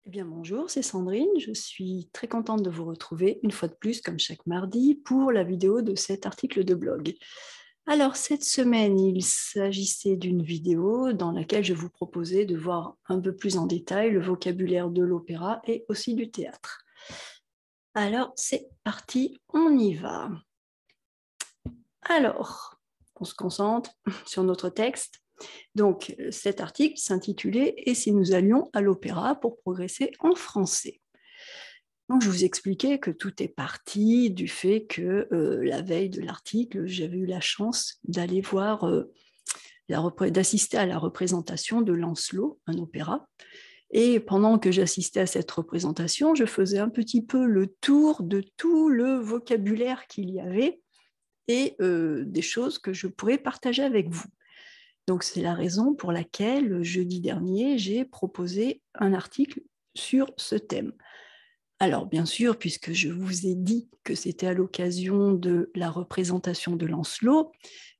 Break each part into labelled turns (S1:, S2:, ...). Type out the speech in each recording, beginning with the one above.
S1: Eh bien, bonjour, c'est Sandrine. Je suis très contente de vous retrouver une fois de plus, comme chaque mardi, pour la vidéo de cet article de blog. Alors, cette semaine, il s'agissait d'une vidéo dans laquelle je vous proposais de voir un peu plus en détail le vocabulaire de l'opéra et aussi du théâtre. Alors, c'est parti, on y va. Alors, on se concentre sur notre texte. Donc, cet article s'intitulait « Et si nous allions à l'opéra pour progresser en français ?» Donc, je vous expliquais que tout est parti du fait que la veille de l'article, j'avais eu la chance d'aller voir, d'assister à la représentation de Lancelot, un opéra. Et pendant que j'assistais à cette représentation, je faisais un petit peu le tour de tout le vocabulaire qu'il y avait et des choses que je pourrais partager avec vous. Donc, c'est la raison pour laquelle, jeudi dernier, j'ai proposé un article sur ce thème. Alors, bien sûr, puisque je vous ai dit que c'était à l'occasion de la représentation de Lancelot,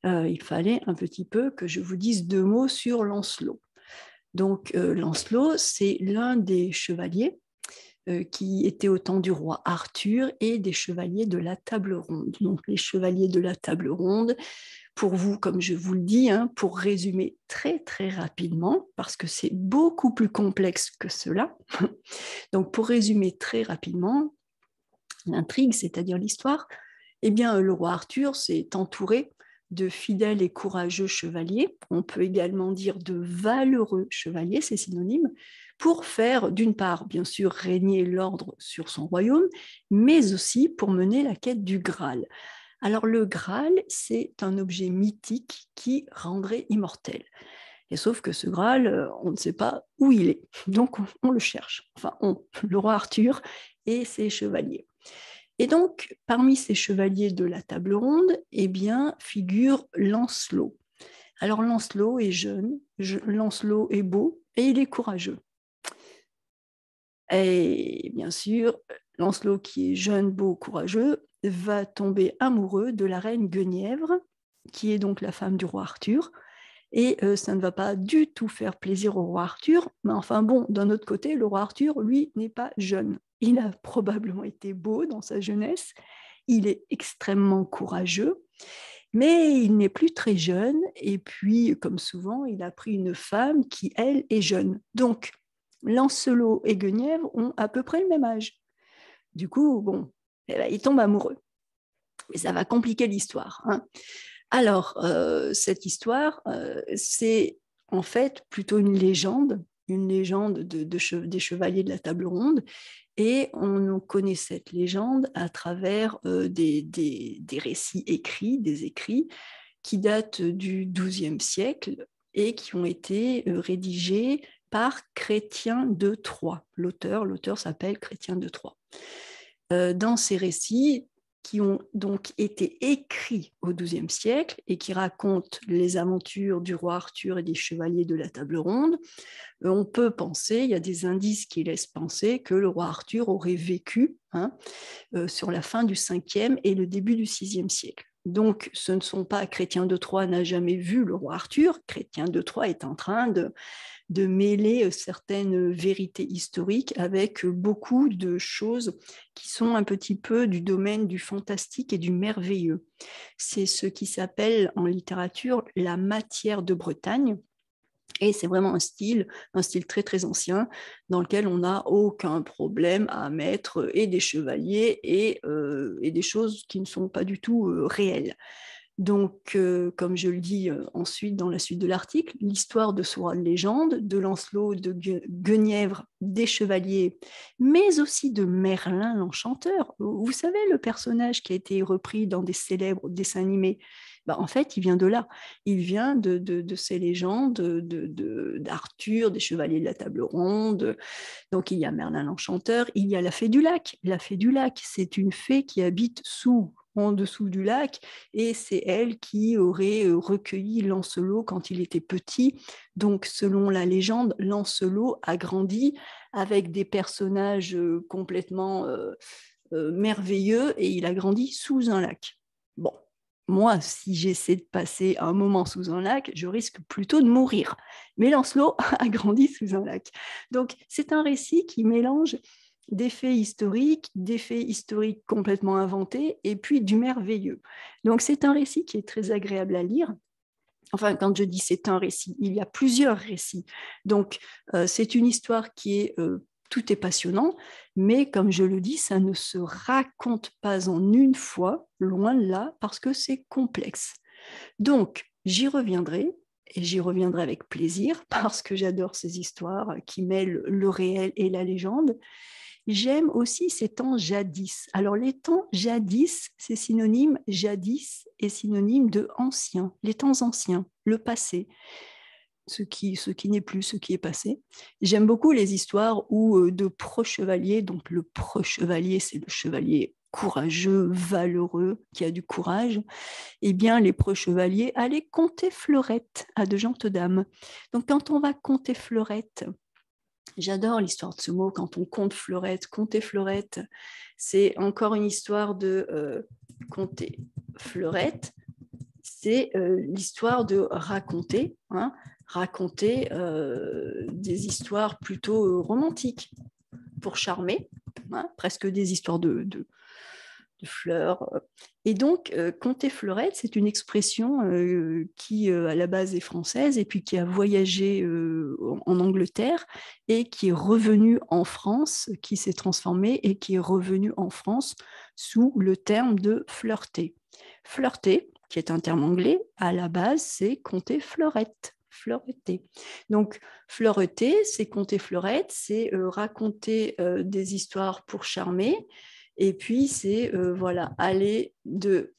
S1: il fallait un petit peu que je vous dise deux mots sur Lancelot. Donc, Lancelot, c'est l'un des chevaliers qui était au temps du roi Arthur et des chevaliers de la table ronde. Donc, les chevaliers de la table ronde, pour vous, comme je vous le dis, pour résumer très très rapidement, parce que c'est beaucoup plus complexe que cela. Donc, pour résumer très rapidement, l'intrigue, c'est-à-dire l'histoire, eh bien, le roi Arthur s'est entouré de fidèles et courageux chevaliers, on peut également dire de valeureux chevaliers, c'est synonyme, pour faire, d'une part, bien sûr, régner l'ordre sur son royaume, mais aussi pour mener la quête du Graal. Alors, le Graal, c'est un objet mythique qui rendrait immortel. Et sauf que ce Graal, on ne sait pas où il est. Donc, on le cherche. Enfin, le roi Arthur et ses chevaliers. Et donc, parmi ces chevaliers de la table ronde, eh bien, figure Lancelot. Alors, Lancelot est jeune, Lancelot est beau et il est courageux. Et bien sûr, Lancelot, qui est jeune, beau, courageux, va tomber amoureux de la reine Guenièvre, qui est donc la femme du roi Arthur. Et ça ne va pas du tout faire plaisir au roi Arthur. Mais enfin bon, d'un autre côté, le roi Arthur, lui, n'est pas jeune. Il a probablement été beau dans sa jeunesse. Il est extrêmement courageux. Mais il n'est plus très jeune. Et puis, comme souvent, il a pris une femme qui, elle, est jeune. Donc, Lancelot et Guenièvre ont à peu près le même âge. Du coup, bon, eh ben, ils tombent amoureux. Mais ça va compliquer l'histoire. Alors, cette histoire, c'est en fait plutôt une légende des chevaliers de la table ronde, et on connaît cette légende à travers des récits écrits, des écrits qui datent du XIIe siècle et qui ont été rédigés par Chrétien de Troyes. L'auteur s'appelle Chrétien de Troyes. Dans ces récits, qui ont donc été écrits au XIIe siècle et qui racontent les aventures du roi Arthur et des chevaliers de la table ronde, on peut penser, il y a des indices qui laissent penser que le roi Arthur aurait vécu sur la fin du 5e et le début du 6e siècle. Donc, ce ne sont pas Chrétien de Troyes n'a jamais vu le roi Arthur. Chrétien de Troyes est en train de mêler certaines vérités historiques avec beaucoup de choses qui sont un petit peu du domaine du fantastique et du merveilleux. C'est ce qui s'appelle en littérature la matière de Bretagne. Et c'est vraiment un style très très ancien, dans lequel on n'a aucun problème à mettre et des chevaliers et des choses qui ne sont pas du tout réelles. Donc, comme je le dis ensuite dans la suite de l'article, l'histoire de ce roi de légende, de Lancelot, de Guenièvre, des chevaliers, mais aussi de Merlin l'Enchanteur. Vous savez, le personnage qui a été repris dans des célèbres dessins animés, bah, en fait, il vient de là. Il vient de ces légendes d'Arthur, des chevaliers de la table ronde. Donc, il y a Merlin l'Enchanteur, il y a la fée du lac. La fée du lac, c'est une fée qui habite en dessous du lac, et c'est elle qui aurait recueilli Lancelot quand il était petit. Donc, selon la légende, Lancelot a grandi avec des personnages complètement merveilleux, et il a grandi sous un lac. Bon, moi, si j'essaie de passer un moment sous un lac, je risque plutôt de mourir. Mais Lancelot a grandi sous un lac. Donc, c'est un récit qui mélange des faits historiques complètement inventés, et puis du merveilleux. Donc, c'est un récit qui est très agréable à lire. Enfin, quand je dis c'est un récit, il y a plusieurs récits. Donc, c'est une histoire qui est tout est passionnant, mais comme je le dis, ça ne se raconte pas en une fois, loin de là, parce que c'est complexe. Donc, j'y reviendrai, et j'y reviendrai avec plaisir, parce que j'adore ces histoires qui mêlent le réel et la légende. J'aime aussi ces temps jadis. Alors, les temps jadis, c'est synonyme, jadis est synonyme de ancien, les temps anciens, le passé, ce qui n'est plus, ce qui est passé. J'aime beaucoup les histoires où de pro-chevaliers, donc le pro-chevalier, c'est le chevalier courageux, valeureux, qui a du courage, eh bien, les pro-chevaliers allaient compter fleurettes à de gentes dames. Donc, quand on va compter fleurettes, j'adore l'histoire de ce mot, quand on compte fleurette, compter fleurette, c'est encore une histoire de compter fleurette, c'est l'histoire de raconter, hein, raconter des histoires plutôt romantiques pour charmer, hein, presque des histoires de fleurs. Et donc, compter fleurette, c'est une expression qui, à la base, est française et puis qui a voyagé en Angleterre et qui est revenue en France, qui s'est transformée et qui est revenue en France sous le terme de flirter. Flirter, qui est un terme anglais, à la base, c'est compter fleurette. Fleureter. Donc, fleureter, c'est compter fleurette, c'est raconter des histoires pour charmer, et puis, c'est voilà, aller de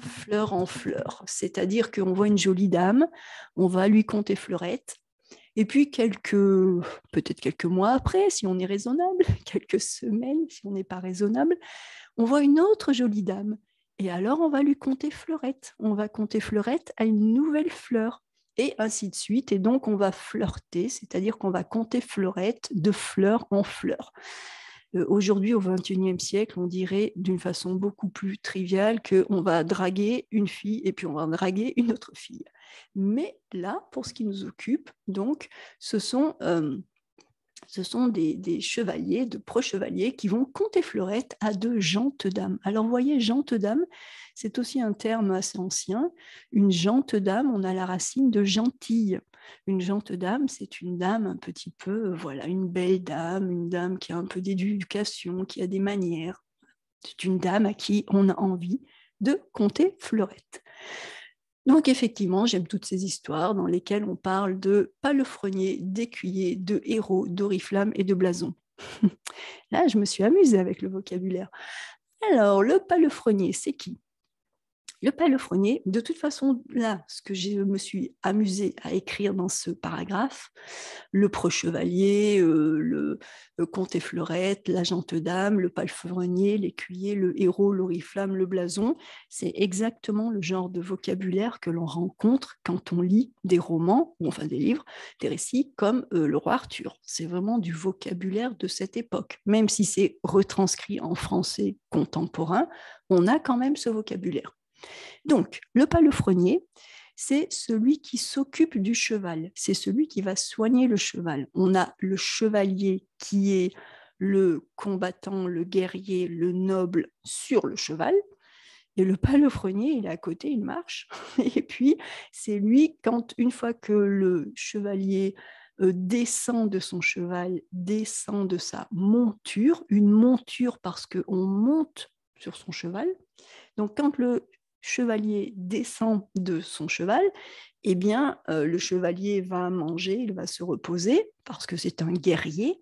S1: fleur en fleur. C'est-à-dire qu'on voit une jolie dame, on va lui compter fleurette. Et puis, peut-être quelques mois après, si on est raisonnable, quelques semaines, si on n'est pas raisonnable, on voit une autre jolie dame. Et alors, on va lui compter fleurette. On va compter fleurette à une nouvelle fleur. Et ainsi de suite. Et donc, on va flirter, c'est-à-dire qu'on va compter fleurette de fleur en fleur. Aujourd'hui, au XXIe siècle, on dirait d'une façon beaucoup plus triviale qu'on va draguer une fille et puis on va draguer une autre fille. Mais là, pour ce qui nous occupe, donc, ce sont des chevaliers, de pro-chevaliers qui vont compter fleurette à de gentes dames. Alors, vous voyez, gentes dames, c'est aussi un terme assez ancien. Une gente dame, on a la racine de gentille. Une gente dame, c'est une dame un petit peu, voilà, une belle dame, une dame qui a un peu d'éducation, qui a des manières. C'est une dame à qui on a envie de compter fleurette. Donc effectivement, j'aime toutes ces histoires dans lesquelles on parle de palefreniers, d'écuyers, de héros, d'oriflammes et de blasons. Là, je me suis amusée avec le vocabulaire. Alors, le palefrenier, c'est qui? Le palefrenier, de toute façon, là, ce que je me suis amusée à écrire dans ce paragraphe, le pro-chevalier, le comte et fleurette, la gente dame, le palefrenier, l'écuyer, le héros, l'oriflamme, le blason, c'est exactement le genre de vocabulaire que l'on rencontre quand on lit des romans, ou enfin des livres, des récits comme le roi Arthur. C'est vraiment du vocabulaire de cette époque. Même si c'est retranscrit en français contemporain, on a quand même ce vocabulaire. Donc, le palefrenier, c'est celui qui s'occupe du cheval, c'est celui qui va soigner le cheval. On a le chevalier qui est le combattant, le guerrier, le noble sur le cheval, et le palefrenier, il est à côté, il marche, et puis c'est lui, une fois que le chevalier descend de son cheval, descend de sa monture, une monture parce qu'on monte sur son cheval. Donc, quand le chevalier descend de son cheval, eh bien, le chevalier va manger, il va se reposer parce que c'est un guerrier,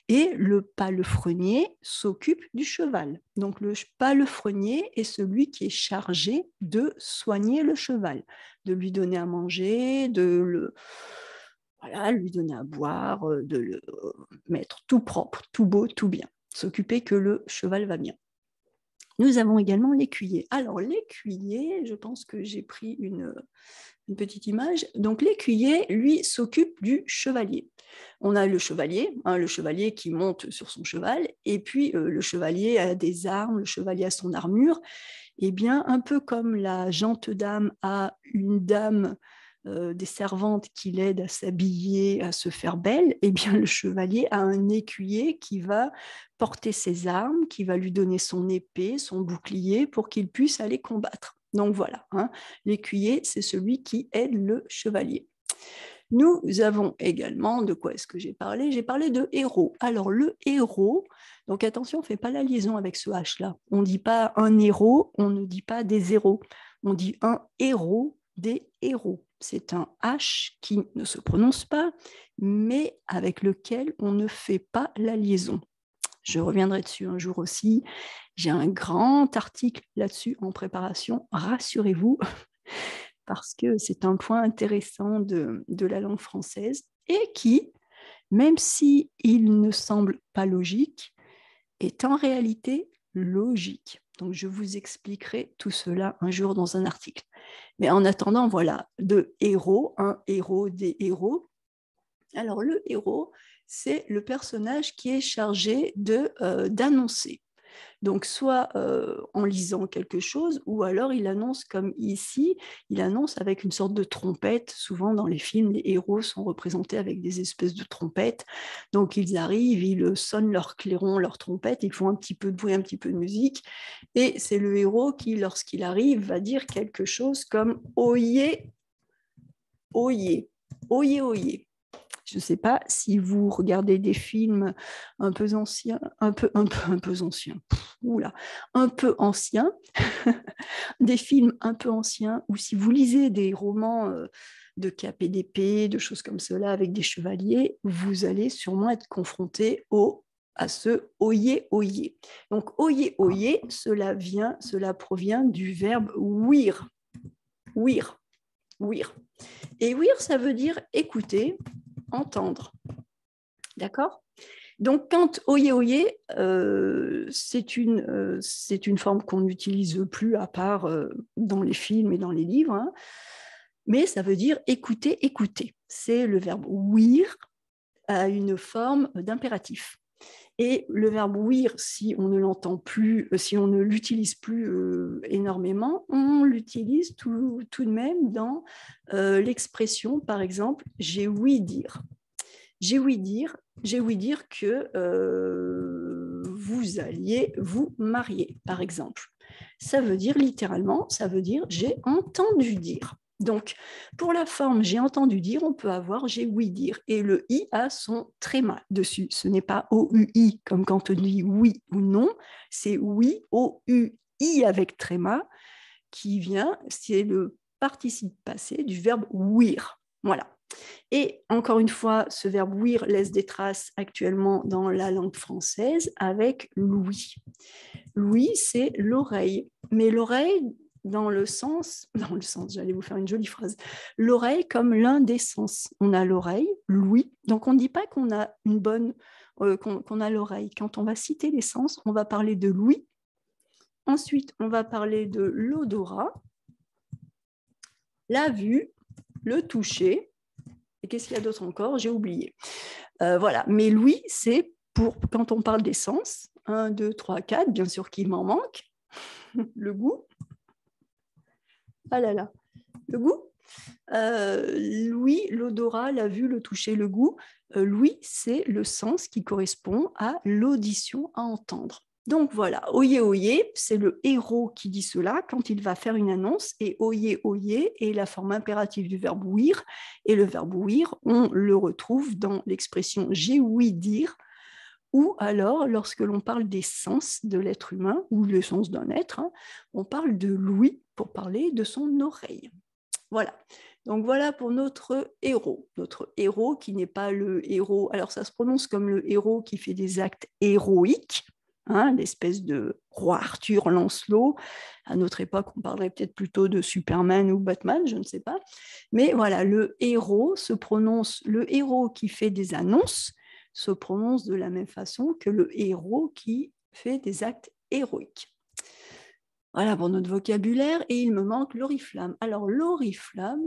S1: et le palefrenier s'occupe du cheval. Donc, le palefrenier est celui qui est chargé de soigner le cheval, de lui donner à manger, lui donner à boire, de le mettre tout propre, tout beau, tout bien, s'occuper que le cheval va bien. Nous avons également l'écuyer. Alors, l'écuyer, je pense que j'ai pris une petite image. Donc, l'écuyer, lui, s'occupe du chevalier. On a le chevalier qui monte sur son cheval, et puis le chevalier a des armes, le chevalier a son armure. Eh bien, un peu comme la gente dame a une dame, des servantes qui l'aident à s'habiller, à se faire belle, eh bien, le chevalier a un écuyer qui va porter ses armes, qui va lui donner son épée, son bouclier pour qu'il puisse aller combattre. Donc voilà, hein, l'écuyer, c'est celui qui aide le chevalier. Nous avons également, de quoi est-ce que j'ai parlé? J'ai parlé de héros. Alors le héros, donc attention, on ne fait pas la liaison avec ce H-là. On ne dit pas un héros, on ne dit pas des héros. On dit un héros, des héros. C'est un H qui ne se prononce pas, mais avec lequel on ne fait pas la liaison. Je reviendrai dessus un jour aussi. J'ai un grand article là-dessus en préparation, rassurez-vous, parce que c'est un point intéressant de la langue française et qui, même s'il ne semble pas logique, est en réalité logique. Donc, je vous expliquerai tout cela un jour dans un article. Mais en attendant, voilà, de héros, un héros, des héros. Alors, le héros, c'est le personnage qui est chargé d'annoncer. Donc, soit en lisant quelque chose, ou alors il annonce comme ici, il annonce avec une sorte de trompette. Souvent dans les films, les héros sont représentés avec des espèces de trompettes. Donc, ils arrivent, ils sonnent leur clairon, leur trompette, ils font un petit peu de bruit, un petit peu de musique. Et c'est le héros qui, lorsqu'il arrive, va dire quelque chose comme « Oyez, oyez, oyez, oyez ». Je ne sais pas si vous regardez des films un peu anciens, un peu anciens, oula, un peu anciens, des films un peu anciens, ou si vous lisez des romans de cap et d'épée, de choses comme cela avec des chevaliers, vous allez sûrement être confronté à ce oyez, oyez. Donc oyez, oyez, cela provient du verbe ouïr, ouïr, ouïr. Et ouïr, ça veut dire écouter, entendre. D'accord? Donc, quand oyez, oyez, c'est une forme qu'on n'utilise plus à part dans les films et dans les livres, hein, mais ça veut dire écouter, écouter. C'est le verbe ouïr à une forme d'impératif. Et le verbe ouïr, si on ne l'entend plus, si on ne l'utilise plus énormément, on l'utilise tout de même dans l'expression, par exemple, j'ai ouï dire. J'ai ouï dire que vous alliez vous marier, par exemple. Ça veut dire littéralement, ça veut dire j'ai entendu dire. Donc, pour la forme j'ai entendu dire, on peut avoir j'ai ouï dire. Et le i a son tréma dessus. Ce n'est pas o-u-i comme quand on dit oui ou non, c'est oui, o-u-i avec tréma qui vient, c'est le participe passé du verbe ouïr. Voilà. Et encore une fois, ce verbe ouïr laisse des traces actuellement dans la langue française avec l'ouïe. L'ouïe, c'est l'oreille. Mais l'oreille, dans le sens, j'allais vous faire une jolie phrase, l'oreille comme l'un des sens. On a l'oreille, l'ouïe, donc on ne dit pas qu'on a une bonne, qu'on a l'oreille. Quand on va citer les sens, on va parler de l'ouïe. Ensuite, on va parler de l'odorat, la vue, le toucher. Et qu'est-ce qu'il y a d'autre encore? J'ai oublié. Voilà. Mais l'ouïe, c'est pour quand on parle des sens. 1, 2, 3, 4, bien sûr qu'il m'en manque. Le goût. Ah là là. Le goût. L'ouïe, l'odorat, la vue, le toucher, le goût. L'ouïe, c'est le sens qui correspond à l'audition, à entendre. Donc voilà, oyez, oyez, c'est le héros qui dit cela quand il va faire une annonce, et oyez, oyez est la forme impérative du verbe ouïr, et le verbe ouïr, on le retrouve dans l'expression j'ai ouï dire, ou alors lorsque l'on parle des sens de l'être humain, ou le sens d'un être, hein, on parle de l'ouïe pour parler de son oreille. Voilà. Donc voilà pour notre héros. Notre héros qui n'est pas le héros, alors ça se prononce comme le héros qui fait des actes héroïques, hein, l'espèce de roi Arthur, Lancelot. À notre époque, on parlerait peut-être plutôt de Superman ou Batman, je ne sais pas. Mais voilà, le héros qui fait des annonces se prononce de la même façon que le héros qui fait des actes héroïques. Voilà pour notre vocabulaire. Et il me manque l'oriflamme. Alors, l'oriflamme,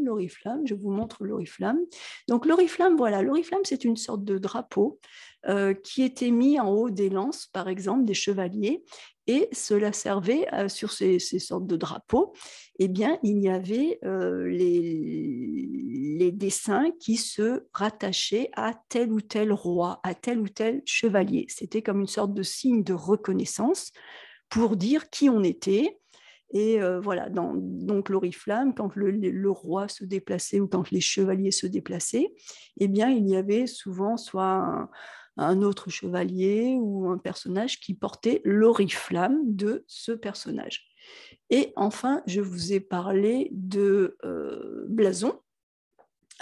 S1: je vous montre l'oriflamme. Donc, l'oriflamme, voilà, l'oriflamme, c'est une sorte de drapeau qui était mis en haut des lances, par exemple, des chevaliers. Et cela servait sur ces sortes de drapeaux. Eh bien, il y avait les dessins qui se rattachaient à tel ou tel roi, à tel ou tel chevalier. C'était comme une sorte de signe de reconnaissance pour dire qui on était. Et voilà, donc l'oriflamme, quand le roi se déplaçait ou quand les chevaliers se déplaçaient, eh bien, il y avait souvent soit un autre chevalier ou un personnage qui portait l'oriflamme de ce personnage. Et enfin, je vous ai parlé de blason.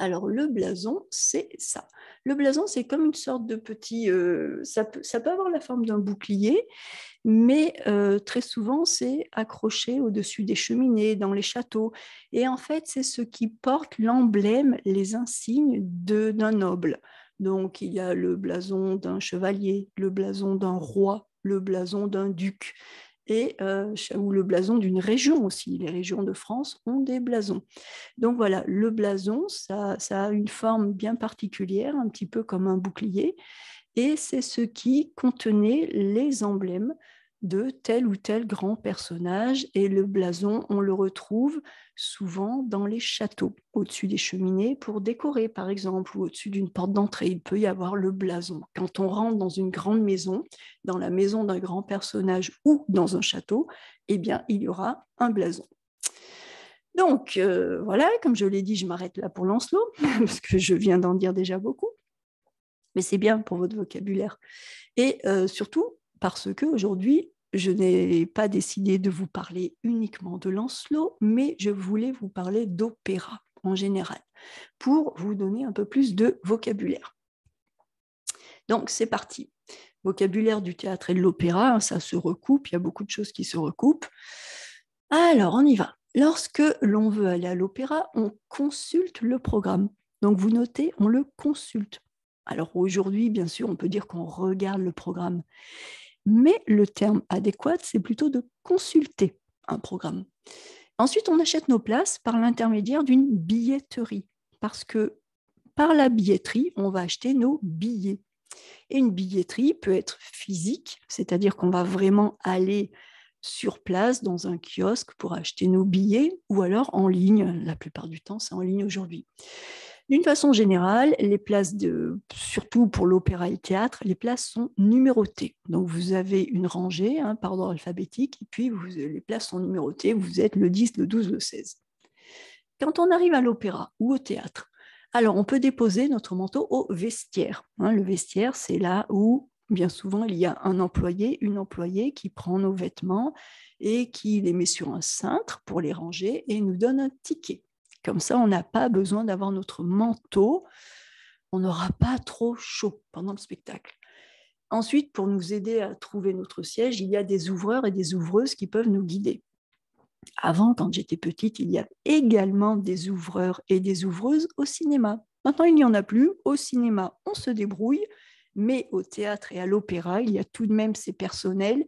S1: Alors, le blason, c'est ça. Le blason, c'est comme une sorte de petit... ça peut avoir la forme d'un bouclier, mais très souvent, c'est accroché au-dessus des cheminées, dans les châteaux. Et en fait, c'est ce qui porte l'emblème, les insignes d'un noble. Donc, il y a le blason d'un chevalier, le blason d'un roi, le blason d'un duc, et ou le blason d'une région aussi. Les régions de France ont des blasons. Donc voilà, le blason, ça a une forme bien particulière, un petit peu comme un bouclier, et c'est ce qui contenait les emblèmes de tel ou tel grand personnage. Et le blason, on le retrouve souvent dans les châteaux, au-dessus des cheminées pour décorer, par exemple, ou au-dessus d'une porte d'entrée. Il peut y avoir le blason. Quand on rentre dans une grande maison, dans la maison d'un grand personnage ou dans un château, eh bien, il y aura un blason. Donc, voilà, comme je l'ai dit, je m'arrête là pour Lancelot, parce que je viens d'en dire déjà beaucoup, mais c'est bien pour votre vocabulaire. Et surtout parce qu'aujourd'hui, je n'ai pas décidé de vous parler uniquement de Lancelot, mais je voulais vous parler d'opéra en général, pour vous donner un peu plus de vocabulaire. Donc, c'est parti. Vocabulaire du théâtre et de l'opéra, ça se recoupe, il y a beaucoup de choses qui se recoupent. Alors, on y va. Lorsque l'on veut aller à l'opéra, on consulte le programme. Donc, vous notez, on le consulte. Alors, aujourd'hui, bien sûr, on peut dire qu'on regarde le programme. Mais le terme adéquat, c'est plutôt de consulter un programme. Ensuite, on achète nos places par l'intermédiaire d'une billetterie. Parce que par la billetterie, on va acheter nos billets. Et une billetterie peut être physique, c'est-à-dire qu'on va vraiment aller sur place dans un kiosque pour acheter nos billets, ou alors en ligne. La plupart du temps, c'est en ligne aujourd'hui. D'une façon générale, les places, surtout pour l'opéra et le théâtre, les places sont numérotées. Donc vous avez une rangée par ordre alphabétique, et puis les places sont numérotées, vous êtes le 10, le 12, le 16. Quand on arrive à l'opéra ou au théâtre, alors on peut déposer notre manteau au vestiaire. Le vestiaire, c'est là où bien souvent, il y a un employé, une employée qui prend nos vêtements et qui les met sur un cintre pour les ranger et nous donne un ticket. Comme ça, on n'a pas besoin d'avoir notre manteau. On n'aura pas trop chaud pendant le spectacle. Ensuite, pour nous aider à trouver notre siège, il y a des ouvreurs et des ouvreuses qui peuvent nous guider. Avant, quand j'étais petite, il y avait également des ouvreurs et des ouvreuses au cinéma. Maintenant, il n'y en a plus. Au cinéma, on se débrouille. Mais au théâtre et à l'opéra, il y a tout de même ces personnels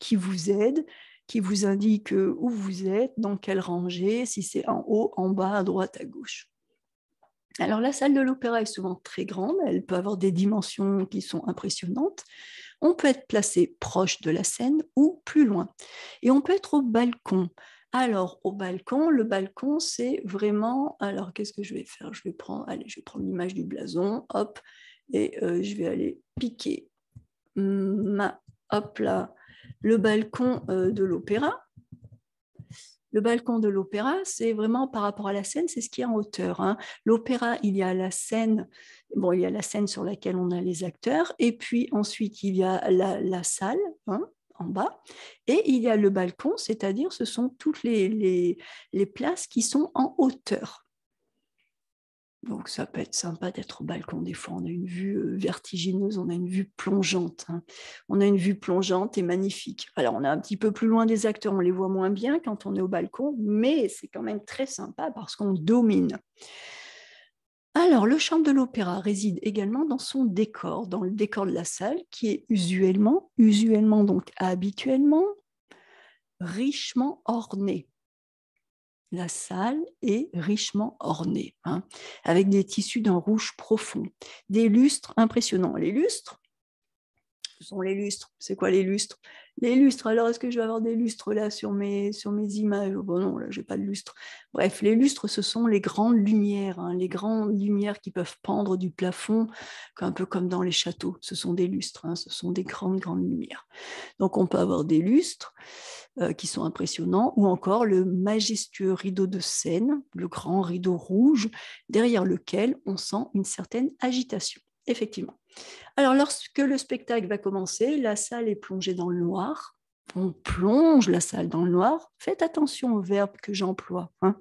S1: qui vous aident, qui vous indiquent où vous êtes, dans quelle rangée, si c'est en haut, en bas, à droite, à gauche. Alors la salle de l'opéra est souvent très grande, elle peut avoir des dimensions qui sont impressionnantes. On peut être placé proche de la scène ou plus loin. Et on peut être au balcon. Alors, au balcon, le balcon, c'est vraiment... Alors, qu'est-ce que je vais faire? Je vais prendre l'image du blason, hop, et je vais aller piquer hop là, le balcon de l'opéra. Le balcon de l'opéra, c'est vraiment par rapport à la scène, c'est ce qui est en hauteur. L'opéra, il y a la scène, il y a la scène sur laquelle on a les acteurs, et puis ensuite il y a la salle en bas, et il y a le balcon, c'est-à-dire ce sont toutes les places qui sont en hauteur. Donc ça peut être sympa d'être au balcon. Des fois, on a une vue vertigineuse, on a une vue plongeante. On a une vue plongeante et magnifique. Alors, on est un petit peu plus loin des acteurs, on les voit moins bien quand on est au balcon, mais c'est quand même très sympa parce qu'on domine. Alors, le chantre de l'opéra réside également dans son décor, dans le décor de la salle, qui est usuellement donc habituellement, richement ornée. La salle est richement ornée, hein, avec des tissus d'un rouge profond, des lustres impressionnants. Les lustres, ce sont les lustres. C'est quoi les lustres? Les lustres, alors est-ce que je vais avoir des lustres là sur mes images? Bon non, là, je n'ai pas de lustres. Bref, les lustres, ce sont les grandes lumières, hein, les grandes lumières qui peuvent pendre du plafond, un peu comme dans les châteaux. Ce sont des lustres, hein, ce sont des grandes lumières. Donc on peut avoir des lustres qui sont impressionnants, ou encore le majestueux rideau de Seine, le grand rideau rouge, derrière lequel on sent une certaine agitation. Effectivement. Alors, lorsque le spectacle va commencer, la salle est plongée dans le noir. On plonge la salle dans le noir. Faites attention aux verbes que j'emploie, hein.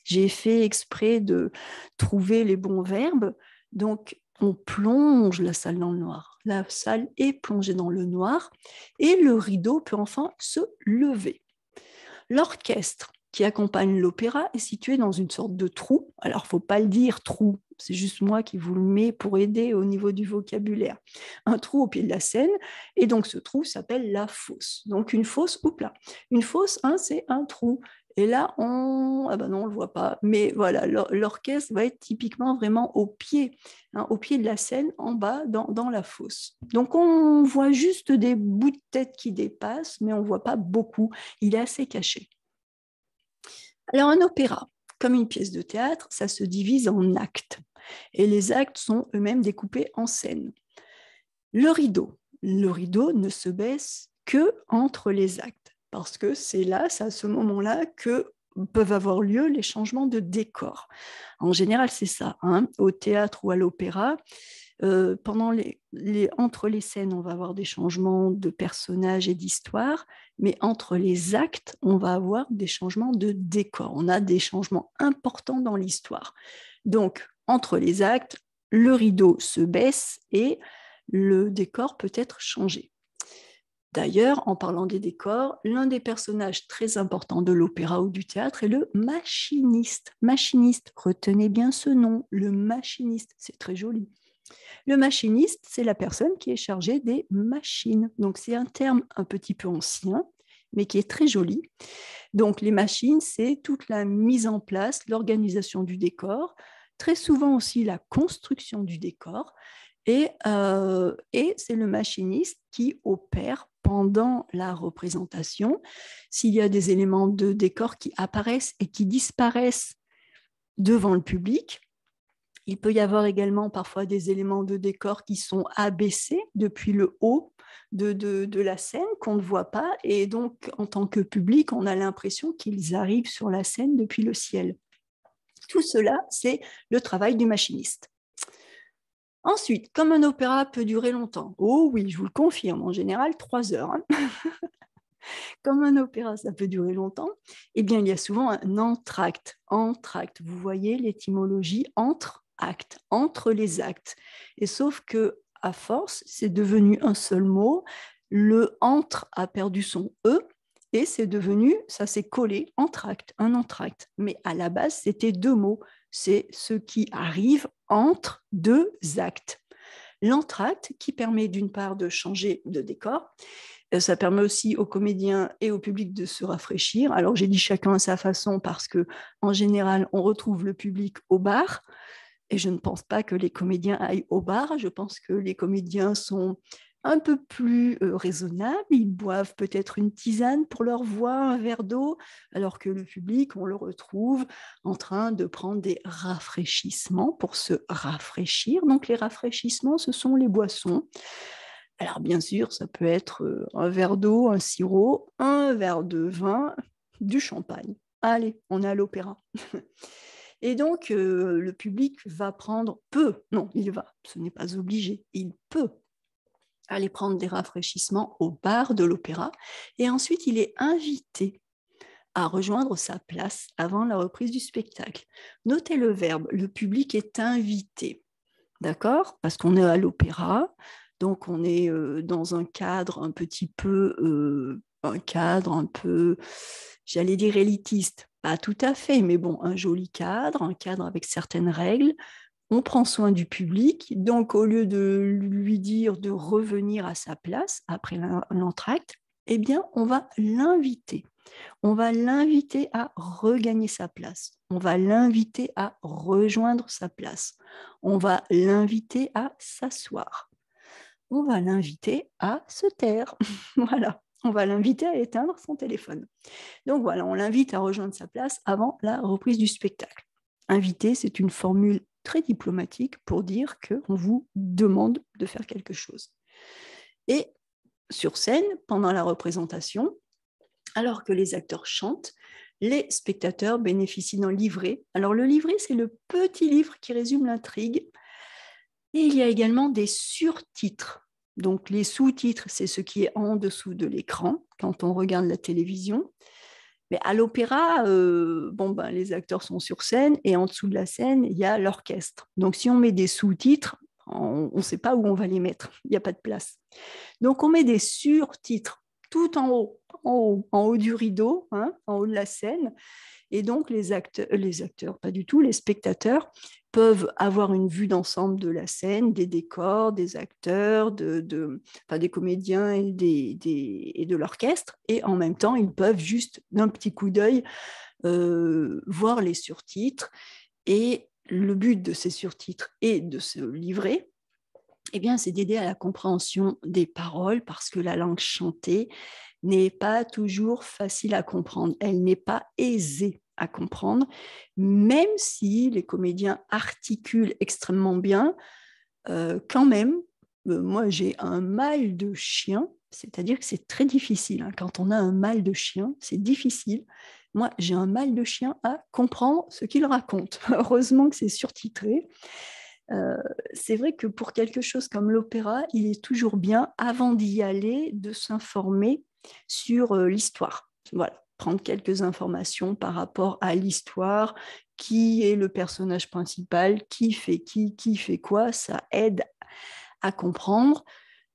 S1: J'ai fait exprès de trouver les bons verbes. Donc, on plonge la salle dans le noir. La salle est plongée dans le noir et le rideau peut enfin se lever. L'orchestre qui accompagne l'opéra est situé dans une sorte de trou. Alors, il ne faut pas le dire trou, c'est juste moi qui vous le mets pour aider au niveau du vocabulaire. Un trou au pied de la scène, et donc ce trou s'appelle la fosse. Donc une fosse, une fosse, hein, c'est un trou. Et là, ah ben non, on ne le voit pas, mais voilà, l'orchestre va être typiquement vraiment au pied de la scène, en bas, dans la fosse. Donc on voit juste des bouts de tête qui dépassent, mais on ne voit pas beaucoup, il est assez caché. Alors un opéra, comme une pièce de théâtre, ça se divise en actes. Et les actes sont eux-mêmes découpés en scènes. Le rideau ne se baisse que entre les actes, parce que c'est à ce moment-là que peuvent avoir lieu les changements de décor. En général, c'est ça, hein, au théâtre ou à l'opéra. Entre les scènes, on va avoir des changements de personnages et d'histoire, mais entre les actes, on va avoir des changements de décor. On a des changements importants dans l'histoire. Donc, entre les actes, le rideau se baisse et le décor peut être changé. D'ailleurs, en parlant des décors, l'un des personnages très importants de l'opéra ou du théâtre est le machiniste. Machiniste, retenez bien ce nom, le machiniste, c'est très joli. Le machiniste, c'est la personne qui est chargée des machines. Donc, c'est un terme un petit peu ancien, mais qui est très joli. Donc, les machines, c'est toute la mise en place, l'organisation du décor, très souvent aussi la construction du décor. Et c'est le machiniste qui opère pendant la représentation. S'il y a des éléments de décor qui apparaissent et qui disparaissent devant le public, il peut y avoir également parfois des éléments de décor qui sont abaissés depuis le haut de la scène qu'on ne voit pas. Et donc, en tant que public, on a l'impression qu'ils arrivent sur la scène depuis le ciel. Tout cela, c'est le travail du machiniste. Ensuite, comme un opéra peut durer longtemps, oh oui, je vous le confirme, en général 3 heures, hein. Comme un opéra, ça peut durer longtemps, eh bien, il y a souvent un entracte. Entracte, vous voyez l'étymologie entre actes, entre les actes. Et sauf que à force, c'est devenu un seul mot. Le entre a perdu son E et c'est devenu, ça s'est collé, entracte, un entracte. Mais à la base, c'était 2 mots. C'est ce qui arrive entre 2 actes. L'entracte qui permet d'une part de changer de décor, ça permet aussi aux comédiens et au public de se rafraîchir. Alors j'ai dit chacun à sa façon parce que en général on retrouve le public au bar et je ne pense pas que les comédiens aillent au bar. Je pense que les comédiens sont un peu plus raisonnables. Ils boivent peut-être une tisane pour leur voix, un verre d'eau, alors que le public, on le retrouve en train de prendre des rafraîchissements pour se rafraîchir. Donc les rafraîchissements, ce sont les boissons. Alors bien sûr, ça peut être un verre d'eau, un sirop, un verre de vin, du champagne. Allez, on est à l'opéra. Et donc, le public ce n'est pas obligé, il peut aller prendre des rafraîchissements au bar de l'opéra et ensuite il est invité à rejoindre sa place avant la reprise du spectacle. Notez le verbe, le public est invité, d'accord? Parce qu'on est à l'opéra, donc on est dans un cadre un petit peu, j'allais dire élitiste, pas tout à fait, mais bon, un joli cadre, un cadre avec certaines règles. On prend soin du public, donc au lieu de lui dire de revenir à sa place après l'entracte, eh bien, on va l'inviter. On va l'inviter à regagner sa place. On va l'inviter à rejoindre sa place. On va l'inviter à s'asseoir. On va l'inviter à se taire. Voilà. On va l'inviter à éteindre son téléphone. Donc voilà, on l'invite à rejoindre sa place avant la reprise du spectacle. Inviter, c'est une formule très diplomatique pour dire qu'on vous demande de faire quelque chose. Et sur scène, pendant la représentation, alors que les acteurs chantent, les spectateurs bénéficient d'un livret. Alors le livret, c'est le petit livre qui résume l'intrigue. Et il y a également des surtitres. Donc les sous-titres, c'est ce qui est en dessous de l'écran quand on regarde la télévision. Mais à l'opéra, les acteurs sont sur scène et en dessous de la scène, il y a l'orchestre. Donc si on met des sous-titres, on ne sait pas où on va les mettre. Il n'y a pas de place. Donc on met des surtitres tout en haut du rideau, en haut de la scène. Et donc les acteurs, pas du tout, les spectateurs peuvent avoir une vue d'ensemble de la scène, des décors, des acteurs, des comédiens et de l'orchestre. Et en même temps, ils peuvent juste d'un petit coup d'œil voir les surtitres. Et le but de ces surtitres et de ce livret, c'est d'aider à la compréhension des paroles parce que la langue chantée n'est pas toujours facile à comprendre. Elle n'est pas aisée à comprendre, même si les comédiens articulent extrêmement bien. Quand même, moi j'ai un mal de chien, c'est-à-dire que c'est très difficile. Quand on a un mal de chien, c'est difficile. Moi, j'ai un mal de chien à comprendre ce qu'il raconte. Heureusement que c'est surtitré. C'est vrai que pour quelque chose comme l'opéra, il est toujours bien, avant d'y aller, de s'informer sur l'histoire. Voilà, prendre quelques informations par rapport à l'histoire, qui est le personnage principal, qui fait quoi, ça aide à comprendre,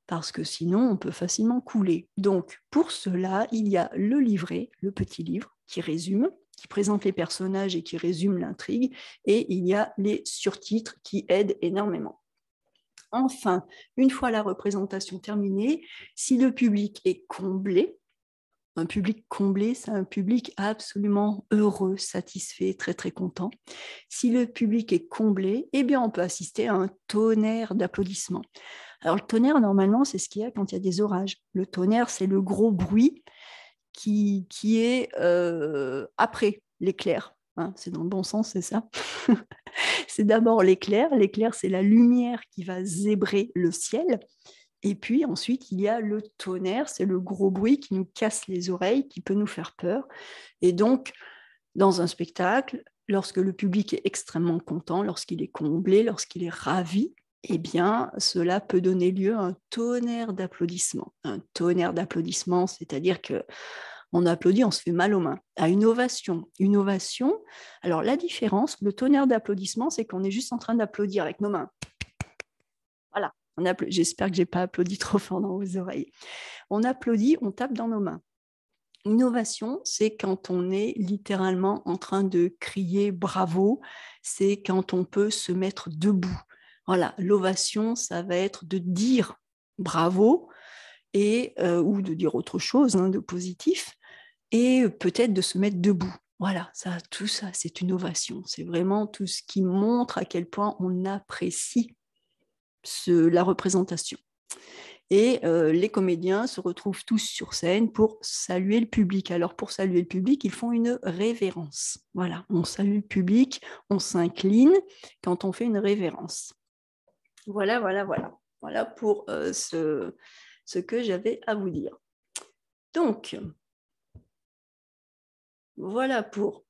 S1: parce que sinon, on peut facilement couler. Donc, pour cela, il y a le livret, le petit livre, qui résume, qui présente les personnages et qui résume l'intrigue, et il y a les surtitres qui aident énormément. Enfin, une fois la représentation terminée, si le public est comblé, un public comblé, c'est un public absolument heureux, satisfait, très très content. Si le public est comblé, on peut assister à un tonnerre d'applaudissements. Alors le tonnerre, normalement, c'est ce qu'il y a quand il y a des orages. Le tonnerre, c'est le gros bruit qui est après l'éclair. C'est dans le bon sens, c'est ça. C'est d'abord l'éclair. L'éclair, c'est la lumière qui va zébrer le ciel. Et puis ensuite, il y a le tonnerre, c'est le gros bruit qui nous casse les oreilles, qui peut nous faire peur. Et donc, dans un spectacle, lorsque le public est extrêmement content, lorsqu'il est comblé, lorsqu'il est ravi, cela peut donner lieu à un tonnerre d'applaudissements. Un tonnerre d'applaudissements, c'est-à-dire qu'on applaudit, on se fait mal aux mains. À une ovation. Une ovation, alors la différence, le tonnerre d'applaudissements, c'est qu'on est juste en train d'applaudir avec nos mains. Voilà. J'espère que je n'ai pas applaudi trop fort dans vos oreilles. On applaudit, on tape dans nos mains. Une ovation, c'est quand on est littéralement en train de crier bravo, c'est quand on peut se mettre debout. Voilà, l'ovation, ça va être de dire bravo ou de dire autre chose de positif et peut-être de se mettre debout. Voilà, tout ça, c'est une ovation. C'est vraiment tout ce qui montre à quel point on apprécie la représentation. Et les comédiens se retrouvent tous sur scène pour saluer le public. Alors pour saluer le public, ils font une révérence. Voilà, on salue le public, on s'incline quand on fait une révérence. Voilà pour ce que j'avais à vous dire. Donc, voilà pour...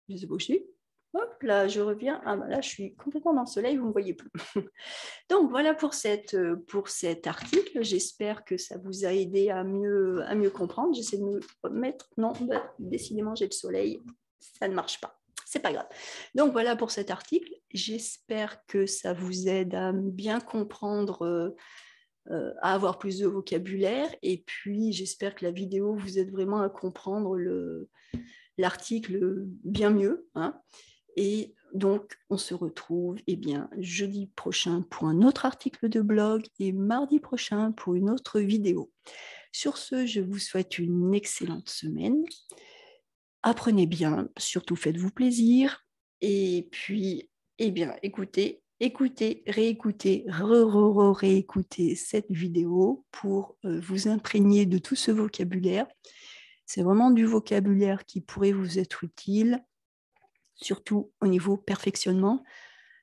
S1: Je sais pas où je suis. Hop, là, je reviens. Là, je suis complètement dans le soleil, vous ne me voyez plus. Donc, voilà pour cet article. J'espère que ça vous a aidé à mieux comprendre. J'essaie de me mettre... Non, décidément, j'ai le soleil. Ça ne marche pas. C'est pas grave. Donc, voilà pour cet article. J'espère que ça vous aide à bien comprendre, à avoir plus de vocabulaire. Et puis, j'espère que la vidéo vous aide vraiment à comprendre l'article bien mieux. Et donc, on se retrouve jeudi prochain pour un autre article de blog et mardi prochain pour une autre vidéo. Sur ce, je vous souhaite une excellente semaine. Apprenez bien, surtout faites-vous plaisir. Et puis, eh bien, écoutez, réécoutez, réécoutez cette vidéo pour vous imprégner de tout ce vocabulaire. C'est vraiment du vocabulaire qui pourrait vous être utile, surtout au niveau perfectionnement.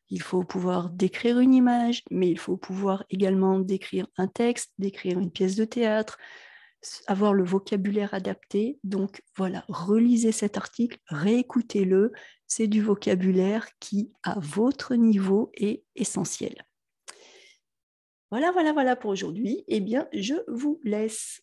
S1: Il faut pouvoir décrire une image, mais il faut pouvoir également décrire un texte, décrire une pièce de théâtre, avoir le vocabulaire adapté. Donc voilà, relisez cet article, réécoutez-le. C'est du vocabulaire qui, à votre niveau, est essentiel. Voilà pour aujourd'hui. Eh bien, je vous laisse.